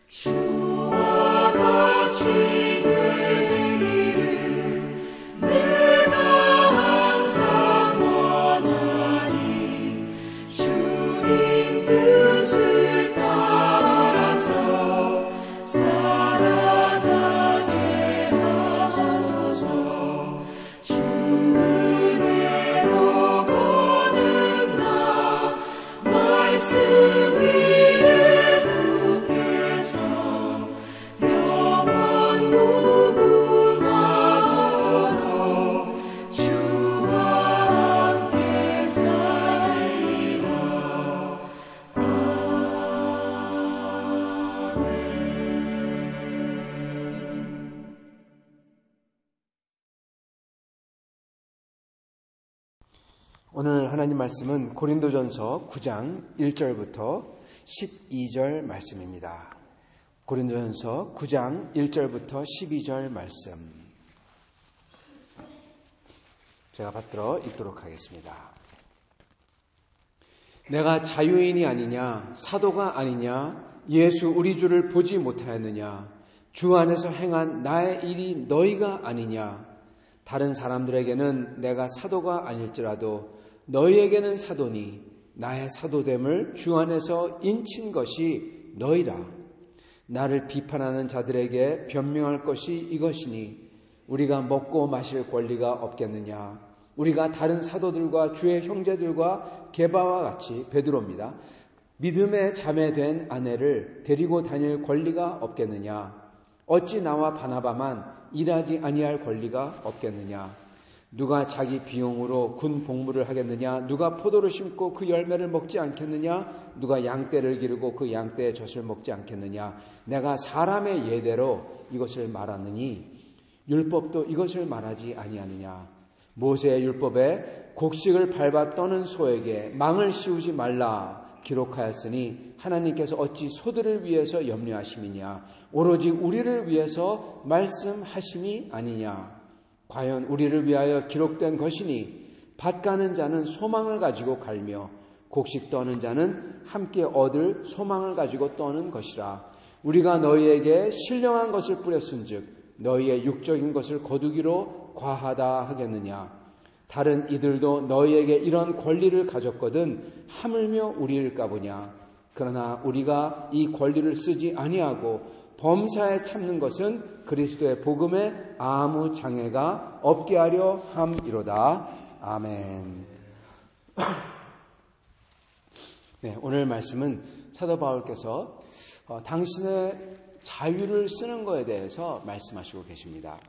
주와 같이 되기를 내가 항상 원하니 주님 뜻을 따라서 살아가게 하소서. 주 은혜로 거듭나 말씀 위에 굳게서 영원 무궁하도록 주와 함께 살리라. 오늘 하나님 말씀은 고린도전서 9장 1절부터 12절 말씀입니다. 고린도전서 9장 1절부터 12절 말씀 제가 받들어 읽도록 하겠습니다. 내가 자유인이 아니냐, 사도가 아니냐, 예수 우리 주를 보지 못하였느냐, 주 안에서 행한 나의 일이 너희가 아니냐. 다른 사람들에게는 내가 사도가 아닐지라도 너희에게는 사도니 나의 사도됨을 주 안에서 인친 것이 너희라. 나를 비판하는 자들에게 변명할 것이 이것이니 우리가 먹고 마실 권리가 없겠느냐. 우리가 다른 사도들과 주의 형제들과 게바와 같이, 베드로입니다, 믿음의 자매된 아내를 데리고 다닐 권리가 없겠느냐. 어찌 나와 바나바만 일하지 아니할 권리가 없겠느냐. 누가 자기 비용으로 군 복무를 하겠느냐. 누가 포도를 심고 그 열매를 먹지 않겠느냐. 누가 양떼를 기르고 그 양떼의 젖을 먹지 않겠느냐. 내가 사람의 예대로 이것을 말하느니 율법도 이것을 말하지 아니하느냐. 모세의 율법에 곡식을 밟아 떠는 소에게 망을 씌우지 말라 기록하였으니 하나님께서 어찌 소들을 위해서 염려하심이냐. 오로지 우리를 위해서 말씀하심이 아니냐. 과연 우리를 위하여 기록된 것이니 밭 가는 자는 소망을 가지고 갈며 곡식 떠는 자는 함께 얻을 소망을 가지고 떠는 것이라. 우리가 너희에게 신령한 것을 뿌렸은즉 너희의 육적인 것을 거두기로 과하다 하겠느냐. 다른 이들도 너희에게 이런 권리를 가졌거든 하물며 우리일까 보냐. 그러나 우리가 이 권리를 쓰지 아니하고 범사에 참는 것은 그리스도의 복음에 아무 장애가 없게 하려 함이로다. 아멘. 네, 오늘 말씀은 사도 바울께서 당신의 자유를 쓰는 것에 대해서 말씀하시고 계십니다.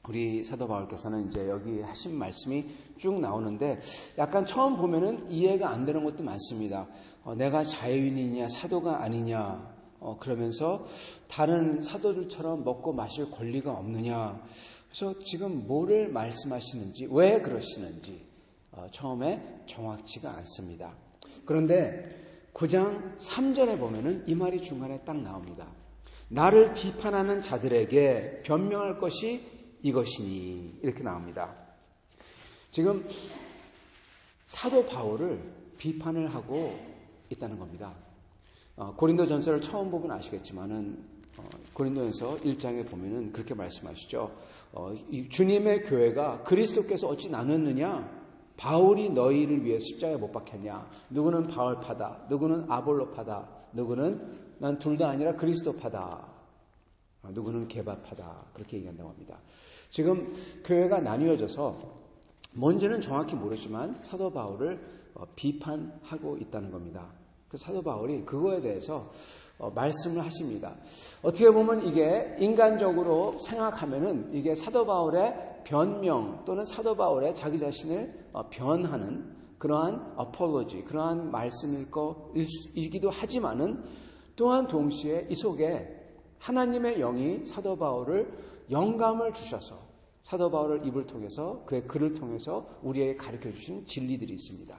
우리 사도 바울께서는 이제 여기 하신 말씀이 쭉 나오는데 약간 처음 보면은 이해가 안 되는 것도 많습니다. 내가 자유인이냐 사도가 아니냐, 그러면서 다른 사도들처럼 먹고 마실 권리가 없느냐. 그래서 지금 뭐를 말씀하시는지, 왜 그러시는지 처음에 정확치가 않습니다. 그런데 9장 3절에 보면은 이 말이 중간에 딱 나옵니다. 나를 비판하는 자들에게 변명할 것이 이것이니, 이렇게 나옵니다. 지금 사도 바울을 비판을 하고 있다는 겁니다. 고린도전서를 처음 보면 아시겠지만은 고린도전서 1장에 보면은 그렇게 말씀하시죠. 주님의 교회가 그리스도께서 어찌 나눴느냐? 바울이 너희를 위해 십자가에 못 박혔냐? 누구는 바울파다, 누구는 아볼로파다, 누구는 난 둘 다 아니라 그리스도파다, 누구는 게바파다, 그렇게 얘기한다고 합니다. 지금 교회가 나뉘어져서 뭔지는 정확히 모르지만 사도 바울을 비판하고 있다는 겁니다. 그 사도 바울이 그거에 대해서 말씀을 하십니다. 어떻게 보면 이게 인간적으로 생각하면은 이게 사도 바울의 변명 또는 사도 바울의 자기 자신을 변하는 그러한 어폴로지, 그러한 말씀일 거이기도 하지만은 또한 동시에 이 속에 하나님의 영이 사도 바울을 영감을 주셔서 사도 바울을 입을 통해서 그의 글을 통해서 우리에게 가르쳐 주신 진리들이 있습니다.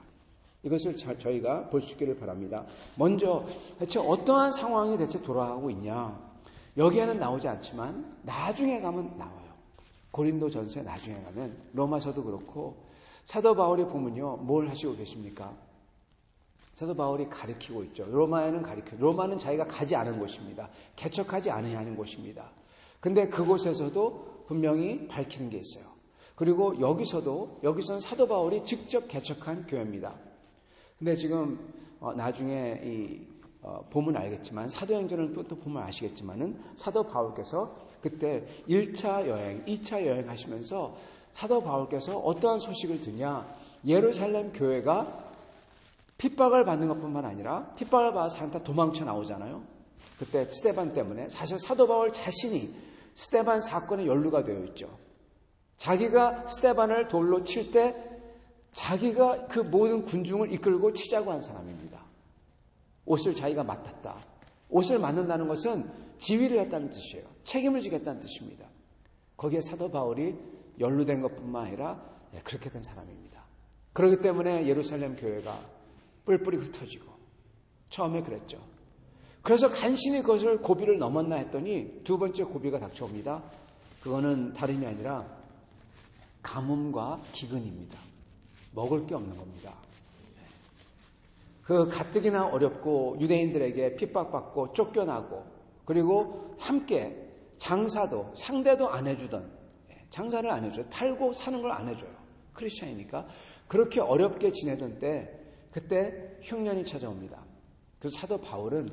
이것을 저희가 볼 수 있기를 바랍니다. 먼저 대체 어떠한 상황이 대체 돌아가고 있냐? 여기에는 나오지 않지만 나중에 가면 나와요. 고린도전서에 나중에 가면, 로마서도 그렇고 사도 바울이 보면요, 뭘 하시고 계십니까? 사도 바울이 가르치고 있죠. 로마는 자기가 가지 않은 곳입니다. 개척하지 않으려 하는 곳입니다. 근데 그곳에서도 분명히 밝히는 게 있어요. 그리고 여기서는 사도 바울이 직접 개척한 교회입니다. 근데 지금 나중에 보면 알겠지만, 사도행전을 또 보면 아시겠지만은, 사도 바울께서 그때 1차 여행, 2차 여행 하시면서 사도 바울께서 어떠한 소식을 듣냐, 예루살렘 교회가 핍박을 받는 것뿐만 아니라 핍박을 받아서 사람 다 도망쳐 나오잖아요. 그때 스데반 때문에. 사실 사도 바울 자신이 스데반 사건에 연루가 되어 있죠. 자기가 스데반을 돌로 칠 때 자기가 그 모든 군중을 이끌고 치자고 한 사람입니다. 옷을 자기가 맡았다. 옷을 맡는다는 것은 지휘를 했다는 뜻이에요. 책임을 지겠다는 뜻입니다. 거기에 사도 바울이 연루된 것뿐만 아니라 그렇게 된 사람입니다. 그렇기 때문에 예루살렘 교회가 뿔뿔이 흩어지고, 처음에 그랬죠. 그래서 간신히 그것을 고비를 넘었나 했더니 두 번째 고비가 닥쳐옵니다. 그거는 다름이 아니라 가뭄과 기근입니다. 먹을 게 없는 겁니다. 그 가뜩이나 어렵고 유대인들에게 핍박받고 쫓겨나고, 그리고 함께 장사도 상대도 안 해주던, 장사를 안 해줘요. 팔고 사는 걸 안 해줘요. 크리스찬이니까. 그렇게 어렵게 지내던 때, 그때 흉년이 찾아옵니다. 그래서 사도 바울은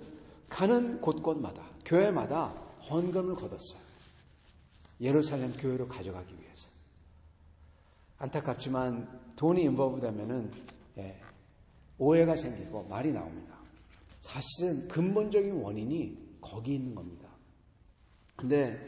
가는 곳곳마다, 교회마다 헌금을 걷었어요. 예루살렘 교회로 가져가기 위해서. 안타깝지만 돈이 인버브되면은 오해가 생기고 말이 나옵니다. 사실은 근본적인 원인이 거기 있는 겁니다. 근데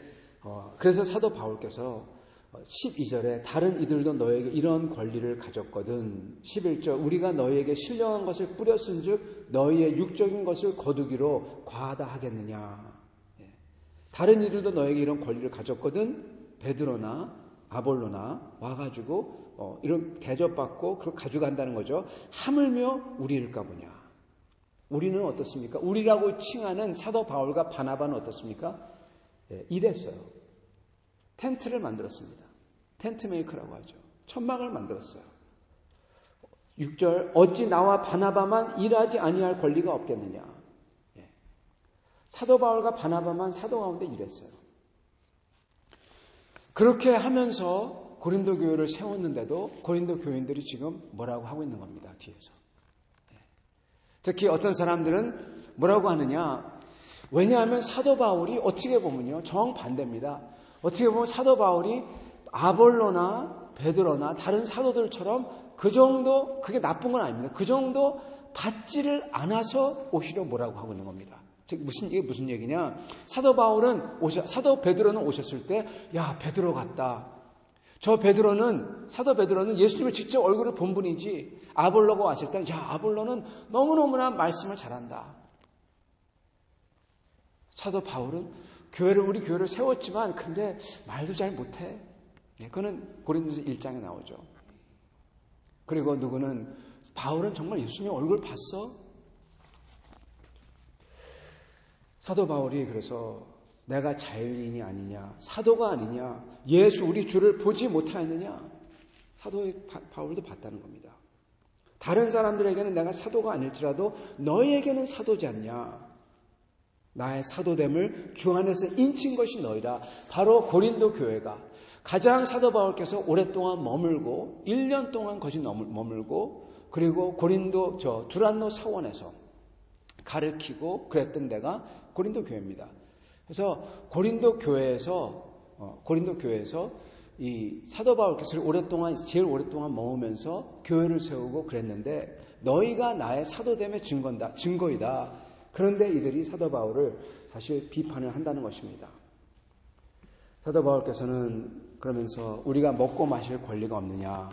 그래서 사도 바울께서 12절에 다른 이들도 너에게 이런 권리를 가졌거든. 11절 우리가 너희에게 신령한 것을 뿌렸은 즉 너희의 육적인 것을 거두기로 과하다 하겠느냐. 다른 이들도 너에게 이런 권리를 가졌거든. 베드로나 아볼로나 와가지고 이런 대접받고 그걸 가져간다는 거죠. 하물며 우리일까 보냐. 우리는 어떻습니까? 우리라고 칭하는 사도 바울과 바나바는 어떻습니까? 이랬어요. 텐트를 만들었습니다. 텐트 메이커라고 하죠. 천막을 만들었어요. 6절 어찌 나와 바나바만 일하지 아니할 권리가 없겠느냐. 사도 바울과 바나바만 사도 가운데 일했어요. 그렇게 하면서 고린도 교회를 세웠는데도 고린도 교인들이 지금 뭐라고 하고 있는 겁니다. 뒤에서. 특히 어떤 사람들은 뭐라고 하느냐. 왜냐하면 사도 바울이 어떻게 보면요. 정반대입니다. 어떻게 보면 사도 바울이 아볼로나 베드로나 다른 사도들처럼 그 정도 그게 나쁜 건 아닙니다. 그 정도 받지를 않아서 오히려 뭐라고 하고 있는 겁니다. 즉 이게 무슨 얘기냐? 사도 베드로는 오셨을 때 야 베드로 같다. 저 베드로는 사도 베드로는 예수님을 직접 얼굴을 본 분이지. 아볼로가 왔을 때는 야 아볼로는 너무너무나 말씀을 잘한다. 사도 바울은 우리 교회를 세웠지만 근데 말도 잘 못해. 그거는 고린도서 1장에 나오죠. 그리고 누구는 바울은 정말 예수님 얼굴 봤어? 사도 바울이 그래서 내가 자연인이 아니냐, 사도가 아니냐, 예수 우리 주를 보지 못하였느냐. 사도 바울도 봤다는 겁니다. 다른 사람들에게는 내가 사도가 아닐지라도 너희에게는 사도지 않냐. 나의 사도됨을 주 안에서 인친 것이 너희라. 바로 고린도 교회가 가장 사도 바울께서 오랫동안 머물고 1년 동안 거기 머물고 그리고 고린도 두란노 사원에서 가르치고 그랬던 데가 고린도 교회입니다. 그래서 고린도 교회에서 이 사도 바울께서 제일 오랫동안 머무면서 교회를 세우고 그랬는데 너희가 나의 사도됨의 증거이다. 그런데 이들이 사도 바울을 사실 비판을 한다는 것입니다. 사도 바울께서는 그러면서 우리가 먹고 마실 권리가 없느냐.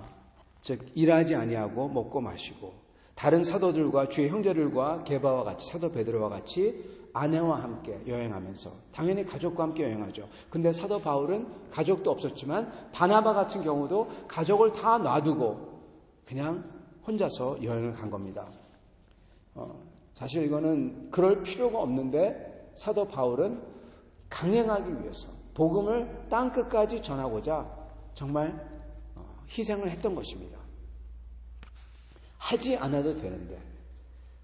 즉 일하지 아니하고 먹고 마시고 다른 사도들과 주의 형제들과 게바와 같이 사도 베드로와 같이 아내와 함께 여행하면서 당연히 가족과 함께 여행하죠. 근데 사도 바울은 가족도 없었지만 바나바 같은 경우도 가족을 다 놔두고 그냥 혼자서 여행을 간 겁니다. 사실 이거는 그럴 필요가 없는데 사도 바울은 강행하기 위해서 복음을 땅끝까지 전하고자 정말 희생을 했던 것입니다. 하지 않아도 되는데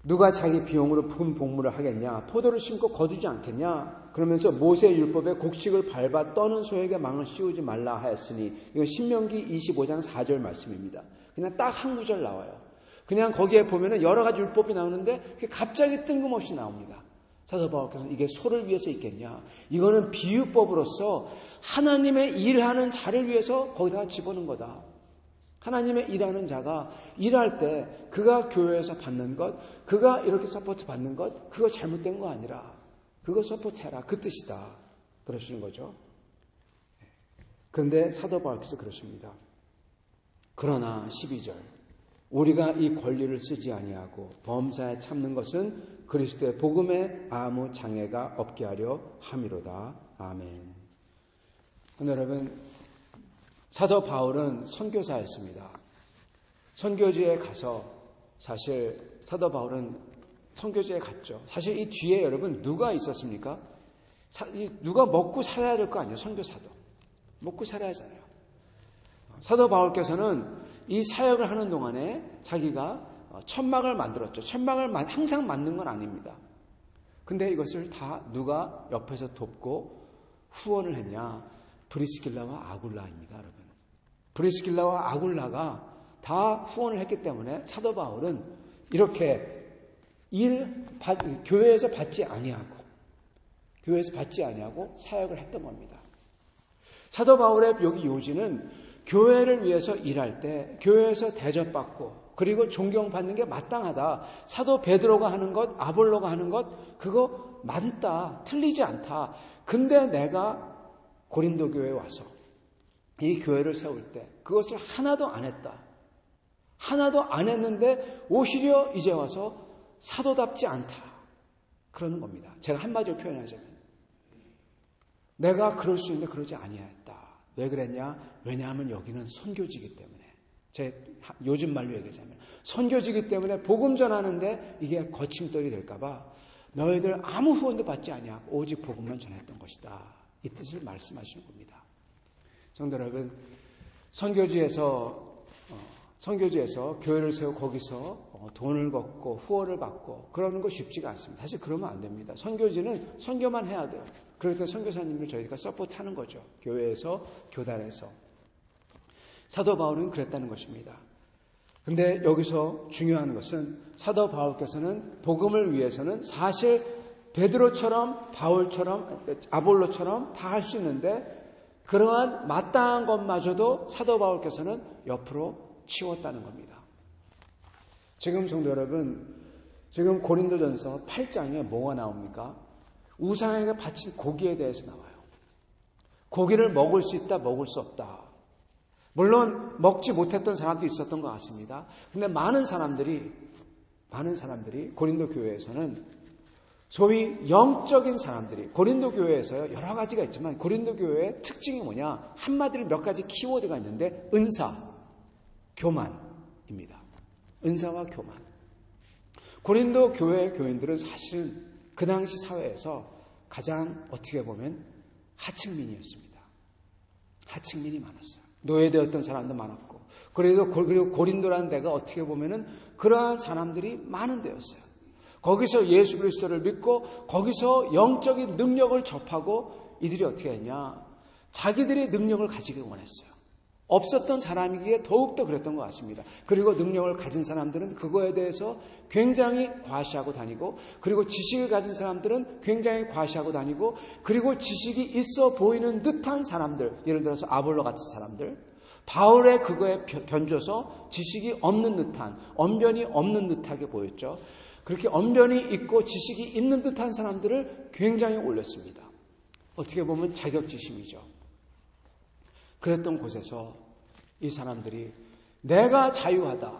누가 자기 비용으로 분 복무를 하겠냐? 포도를 심고 거두지 않겠냐? 그러면서 모세의 율법에 곡식을 밟아 떠는 소에게 망을 씌우지 말라 하였으니, 이건 신명기 25장 4절 말씀입니다. 그냥 딱 한 구절 나와요. 그냥 거기에 보면은 여러 가지 율법이 나오는데 그게 갑자기 뜬금없이 나옵니다. 사도 바울께서는 이게 소를 위해서 있겠냐? 이거는 비유법으로서 하나님의 일하는 자를 위해서 거기다가 집어넣은 거다. 하나님의 일하는 자가 일할 때 그가 교회에서 받는 것, 그가 이렇게 서포트 받는 것, 그거 잘못된 거 아니라 그거 서포트해라, 그 뜻이다. 그러시는 거죠. 그런데 사도 바울께서 그러십니다. 그러나 12절, 우리가 이 권리를 쓰지 아니하고 범사에 참는 것은 그리스도의 복음에 아무 장애가 없게 하려 함이로다. 아멘. 여러분, 사도 바울은 선교사였습니다. 선교지에 가서 사실 사도 바울은 선교지에 갔죠. 사실 이 뒤에 여러분 누가 있었습니까? 누가 먹고 살아야 될 거 아니에요. 선교사도. 먹고 살아야 하잖아요. 사도 바울께서는 이 사역을 하는 동안에 자기가 천막을 만들었죠. 천막을 항상 만든 건 아닙니다. 근데 이것을 다 누가 옆에서 돕고 후원을 했냐? 브리스길라와 아굴라입니다, 여러분. 브리스길라와 아굴라가 다 후원을 했기 때문에 사도 바울은 이렇게 교회에서 받지 아니하고 사역을 했던 겁니다. 사도 바울의 여기 요지는 교회를 위해서 일할 때 교회에서 대접받고 그리고 존경받는 게 마땅하다. 사도 베드로가 하는 것, 아볼로가 하는 것, 그거 맞다. 틀리지 않다. 근데 내가 고린도 교회에 와서 이 교회를 세울 때 그것을 하나도 안 했다. 하나도 안 했는데 오히려 이제 와서 사도답지 않다. 그러는 겁니다. 제가 한마디로 표현하자면 내가 그럴 수 있는데 그러지 아니했다. 왜 그랬냐? 왜냐하면 여기는 선교지이기 때문에. 제 요즘 말로 얘기하자면 선교지이기 때문에 복음 전하는데 이게 거침돌이 될까 봐 너희들 아무 후원도 받지 아니하고 오직 복음만 전했던 것이다. 이 뜻을 말씀하시는 겁니다. 성도 여러분, 선교지에서 교회를 세우고 거기서 돈을 걷고 후원을 받고 그러는 거 쉽지가 않습니다. 사실 그러면 안 됩니다. 선교지는 선교만 해야 돼요. 그럴 때 선교사님을 저희가 서포트하는 거죠. 교회에서, 교단에서. 사도 바울은 그랬다는 것입니다. 근데 여기서 중요한 것은 사도 바울께서는 복음을 위해서는 사실 베드로처럼 바울처럼 아볼로처럼 다 할 수 있는데 그러한 마땅한 것마저도 사도 바울께서는 옆으로 치웠다는 겁니다. 지금 성도 여러분, 지금 고린도전서 8장에 뭐가 나옵니까? 우상에게 바친 고기에 대해서 나와요. 고기를 먹을 수 있다, 먹을 수 없다. 물론 먹지 못했던 사람도 있었던 것 같습니다. 근데 많은 사람들이 고린도 교회에서는 소위 영적인 사람들이 고린도 교회에서요 여러 가지가 있지만 고린도 교회의 특징이 뭐냐? 한마디로 몇 가지 키워드가 있는데 은사, 교만입니다. 은사와 교만. 고린도 교회 교인들은 사실은 그 당시 사회에서 가장 어떻게 보면 하층민이었습니다. 하층민이 많았어요. 노예되었던 사람도 많았고 그리고 고린도라는 데가 어떻게 보면은 그러한 사람들이 많은 데였어요. 거기서 예수 그리스도를 믿고 거기서 영적인 능력을 접하고 이들이 어떻게 했냐? 자기들의 능력을 가지기 원했어요. 없었던 사람이기에 더욱더 그랬던 것 같습니다. 그리고 능력을 가진 사람들은 그거에 대해서 굉장히 과시하고 다니고 그리고 지식을 가진 사람들은 굉장히 과시하고 다니고 그리고 지식이 있어 보이는 듯한 사람들, 예를 들어서 아볼로 같은 사람들, 바울의 그거에 견줘서 지식이 없는 듯한, 언변이 없는 듯하게 보였죠. 그렇게 언변이 있고 지식이 있는 듯한 사람들을 굉장히 올렸습니다. 어떻게 보면 자격지심이죠. 그랬던 곳에서 이 사람들이 내가 자유하다,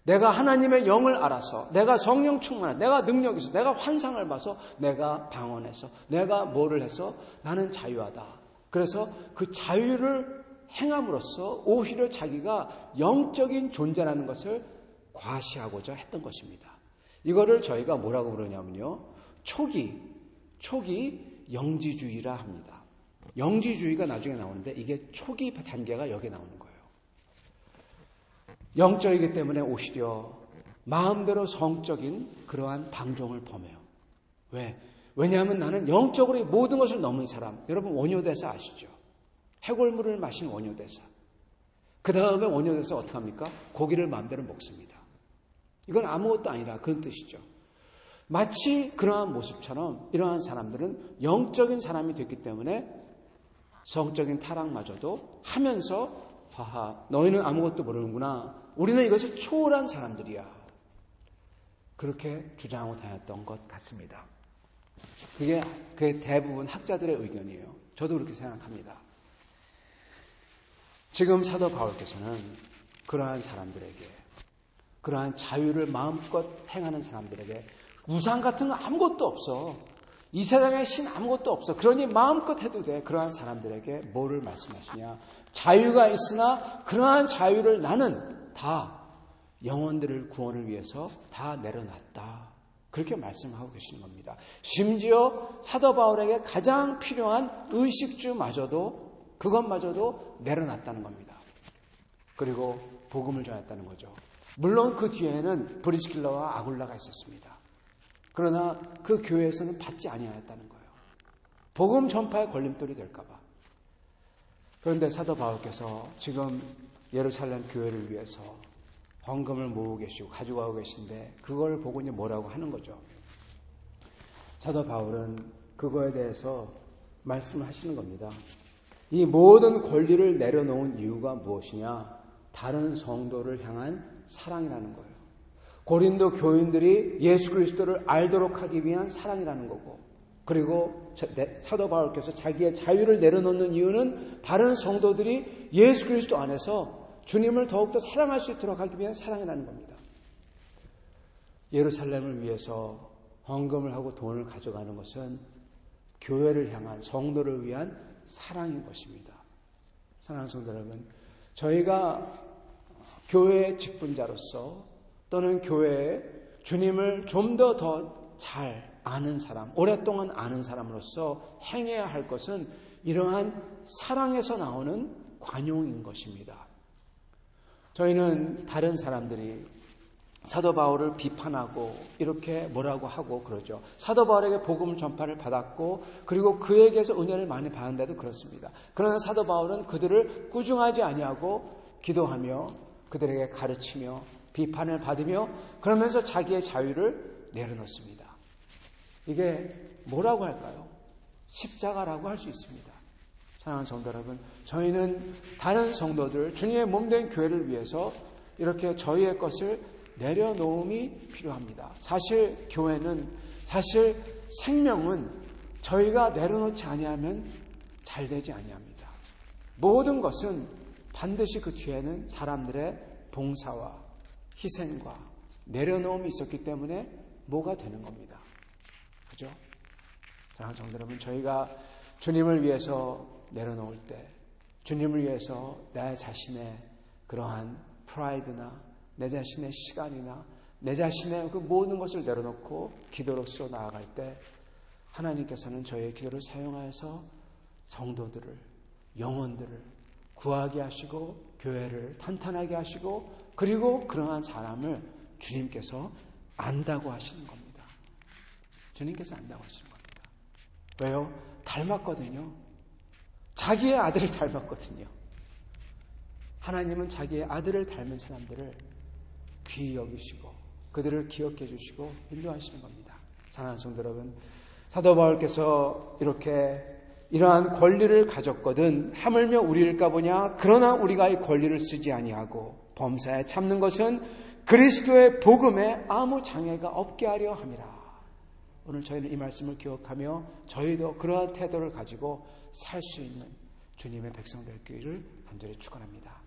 내가 하나님의 영을 알아서, 내가 성령 충만하다, 내가 능력이 있어, 내가 환상을 봐서, 내가 방언해서, 내가 뭐를 해서 나는 자유하다. 그래서 그 자유를 행함으로써 오히려 자기가 영적인 존재라는 것을 과시하고자 했던 것입니다. 이거를 저희가 뭐라고 부르냐면요, 초기 영지주의라 합니다. 영지주의가 나중에 나오는데 이게 초기 단계가 여기에 나오는 거예요. 영적이기 때문에 오히려 마음대로 성적인 그러한 방종을 범해요. 왜? 왜냐하면 나는 영적으로 모든 것을 넘은 사람. 여러분 원효대사 아시죠? 해골물을 마신 원효대사. 그 다음에 원효대사 어떻게 합니까? 고기를 마음대로 먹습니다. 이건 아무것도 아니라 그런 뜻이죠. 마치 그러한 모습처럼 이러한 사람들은 영적인 사람이 됐기 때문에 성적인 타락마저도 하면서 하하, 너희는 아무것도 모르는구나. 우리는 이것을 초월한 사람들이야. 그렇게 주장하고 다녔던 것 같습니다. 그게 대부분 학자들의 의견이에요. 저도 그렇게 생각합니다. 지금 사도 바울께서는 그러한 사람들에게, 그러한 자유를 마음껏 행하는 사람들에게 우상 같은 거 아무것도 없어. 이 세상에 신 아무것도 없어. 그러니 마음껏 해도 돼. 그러한 사람들에게 뭐를 말씀하시냐. 자유가 있으나 그러한 자유를 나는 다 영혼들을 구원을 위해서 다 내려놨다. 그렇게 말씀하고 계시는 겁니다. 심지어 사도 바울에게 가장 필요한 의식주마저도 그것마저도 내려놨다는 겁니다. 그리고 복음을 전했다는 거죠. 물론 그 뒤에는 브리스길라와 아굴라가 있었습니다. 그러나 그 교회에서는 받지 아니하였다는 거예요. 복음 전파에 걸림돌이 될까 봐. 그런데 사도 바울께서 지금 예루살렘 교회를 위해서 헌금을 모으고 계시고 가지고 가고 계신데 그걸 보고 이제 뭐라고 하는 거죠. 사도 바울은 그거에 대해서 말씀을 하시는 겁니다. 이 모든 권리를 내려놓은 이유가 무엇이냐? 다른 성도를 향한 사랑이라는 거예요. 고린도 교인들이 예수 그리스도를 알도록 하기 위한 사랑이라는 거고, 그리고 사도 바울께서 자기의 자유를 내려놓는 이유는 다른 성도들이 예수 그리스도 안에서 주님을 더욱더 사랑할 수 있도록 하기 위한 사랑이라는 겁니다. 예루살렘을 위해서 헌금을 하고 돈을 가져가는 것은 교회를 향한 성도를 위한 사랑인 것입니다. 사랑하는 성도 여러분, 저희가 교회의 직분자로서 또는 교회에 주님을 좀 더 잘 아는 사람, 오랫동안 아는 사람으로서 행해야 할 것은 이러한 사랑에서 나오는 관용인 것입니다. 저희는 다른 사람들이 사도 바울을 비판하고 이렇게 뭐라고 하고 그러죠. 사도 바울에게 복음 전파를 받았고 그리고 그에게서 은혜를 많이 받는데도 그렇습니다. 그러나 사도 바울은 그들을 꾸중하지 아니하고 기도하며 그들에게 가르치며 비판을 받으며 그러면서 자기의 자유를 내려놓습니다. 이게 뭐라고 할까요? 십자가라고 할 수 있습니다. 사랑하는 성도 여러분, 저희는 다른 성도들, 주님의 몸된 교회를 위해서 이렇게 저희의 것을 내려놓음이 필요합니다. 사실 교회는, 사실 생명은 저희가 내려놓지 아니하면 잘 되지 아니합니다. 모든 것은 반드시 그 뒤에는 사람들의 봉사와 희생과 내려놓음이 있었기 때문에 뭐가 되는 겁니다. 그죠? 사랑하는 성도 여러분, 저희가 주님을 위해서 내려놓을 때, 주님을 위해서 내 자신의 그러한 프라이드나 내 자신의 시간이나 내 자신의 그 모든 것을 내려놓고 기도로서 나아갈 때 하나님께서는 저희의 기도를 사용하여서 성도들을, 영혼들을 구하게 하시고 교회를 탄탄하게 하시고 그리고 그러한 사람을 주님께서 안다고 하시는 겁니다. 주님께서 안다고 하시는 겁니다. 왜요? 닮았거든요. 자기의 아들을 닮았거든요. 하나님은 자기의 아들을 닮은 사람들을 귀히 여기시고 그들을 기억해 주시고 인도하시는 겁니다. 사랑하는 성도 여러분, 사도 바울께서 이러한 권리를 가졌거든 하물며 우리일까 보냐. 그러나 우리가 이 권리를 쓰지 아니하고 범사에 참는 것은 그리스도의 복음에 아무 장애가 없게 하려 함이라. 오늘 저희는 이 말씀을 기억하며 저희도 그러한 태도를 가지고 살 수 있는 주님의 백성 될 길을 간절히 축원합니다.